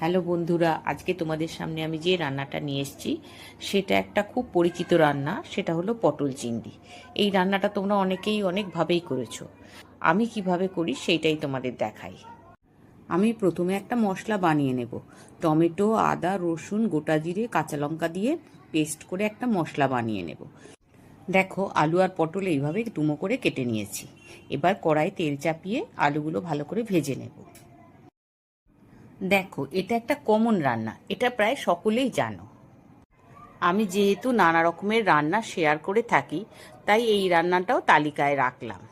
Hello বন্ধুরা, আজকে তোমাদের সামনে আমি যে রান্নাটা নিয়ে এসেছি সেটা একটা খুব পরিচিত রান্না। সেটা হলো পটল চিংড়ি। এই রান্নাটা তোমরা অনেকেই অনেকভাবেই করেছো। আমি কিভাবে করি সেইটাই তোমাদের দেখাই। আমি প্রথমে একটা মশলা বানিয়ে নেব। টমেটো, আদা, রসুন, গোটা জিরে, কাঁচা লঙ্কা দিয়ে পেস্ট করে একটা মশলা বানিয়ে নেব। দেখো, আলু আর পটল এইভাবে ডুমো করে কেটে নিয়েছি। এবার কড়াই তেল চাপিয়ে আলুগুলো ভালো করে ভেজে নেব। দেখো, এটা একটা কমন রান্না, এটা প্রায় সকলেই জানো। আমি যেহেতু নানা রকমের রান্না শেয়ার করে থাকি, তাই এই রান্নাটাও তালিকায় রাখলাম।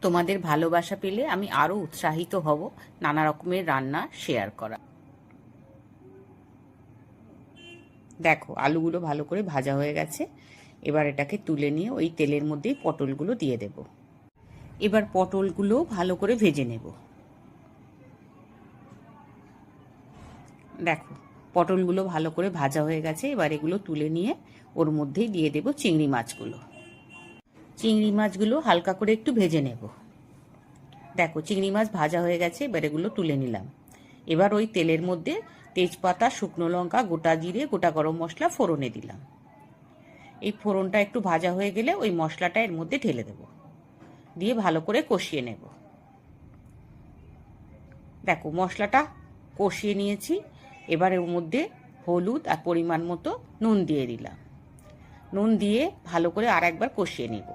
তোমাদের ভালোবাসা পেলে আমি আরও উৎসাহিত হব নানা রকমের রান্না শেয়ার করা। দেখো, আলুগুলো ভালো করে ভাজা হয়ে গেছে। এবার এটাকে তুলে নিয়ে ওই তেলের মধ্যেই পটলগুলো দিয়ে দেব। এবার পটলগুলো ভালো করে ভেজে নেব। দেখো, পটলগুলো ভালো করে ভাজা হয়ে গেছে। এবার এগুলো তুলে নিয়ে ওর মধ্যেই দিয়ে দেব চিংড়ি মাছগুলো। চিংড়ি মাছগুলো হালকা করে একটু ভেজে নেব। দেখো, চিংড়ি মাছ ভাজা হয়ে গেছে। এবার এগুলো তুলে নিলাম। এবার ওই তেলের মধ্যে তেজপাতা, শুকনো লঙ্কা, গোটা জিরে, গোটা গরম মশলা ফোড়নে দিলাম। এই ফোড়নটা একটু ভাজা হয়ে গেলে ওই মশলাটা এর মধ্যে ঢেলে দেব, দিয়ে ভালো করে কষিয়ে নেব। দেখো, মশলাটা কষিয়ে নিয়েছি। এবার এর মধ্যে হলুদ আর পরিমাণ মতো নুন দিয়ে দিলাম। নুন দিয়ে ভালো করে আর একবার কষিয়ে নেব।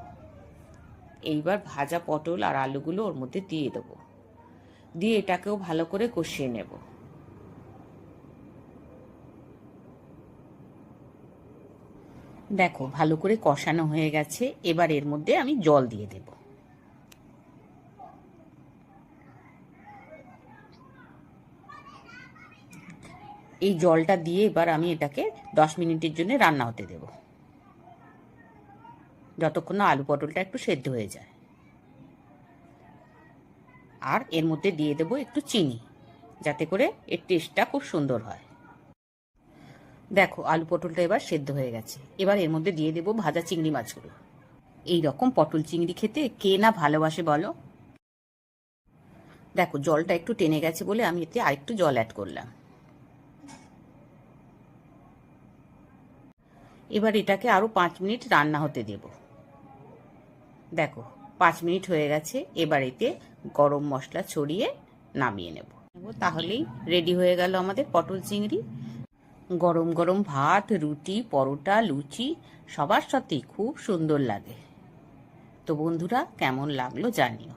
এইবার ভাজা পটল আর আলুগুলো ওর মধ্যে দিয়ে দেবো, দিয়ে এটাকেও ভালো করে কষিয়ে নেব। দেখো, ভালো করে কষানো হয়ে গেছে। এবার এর মধ্যে আমি জল দিয়ে দেব। এই জলটা দিয়ে এবার আমি এটাকে 10 মিনিটের জন্য রান্না হতে দেব, যতক্ষণ না আলু পটলটা একটু সেদ্ধ হয়ে যায়। আর এর মধ্যে দিয়ে দেব একটু চিনি, যাতে করে এর টেস্টটা খুব সুন্দর হয়। দেখো, আলু পটলটা এবার সেদ্ধ হয়ে গেছে। এবার এর মধ্যে দিয়ে দেব ভাজা চিংড়ি মাছগুলো। এই রকম পটল চিংড়ি খেতে কে না ভালোবাসে বলো। দেখো, জলটা একটু টেনে গেছে বলে আমি এতে আরেকটু জল অ্যাড করলাম। এবার এটাকে আরো 5 মিনিট রান্না হতে দেব। দেখো, 5 মিনিট হয়ে গেছে। এবার এতে গরম মশলা ছড়িয়ে নামিয়ে নেব। তাহলেই রেডি হয়ে গেল আমাদের পটল চিংড়ি। গরম গরম ভাত, রুটি, পরোটা, লুচি সবার সাথেই খুব সুন্দর লাগে। তো বন্ধুরা, কেমন লাগলো জানিও।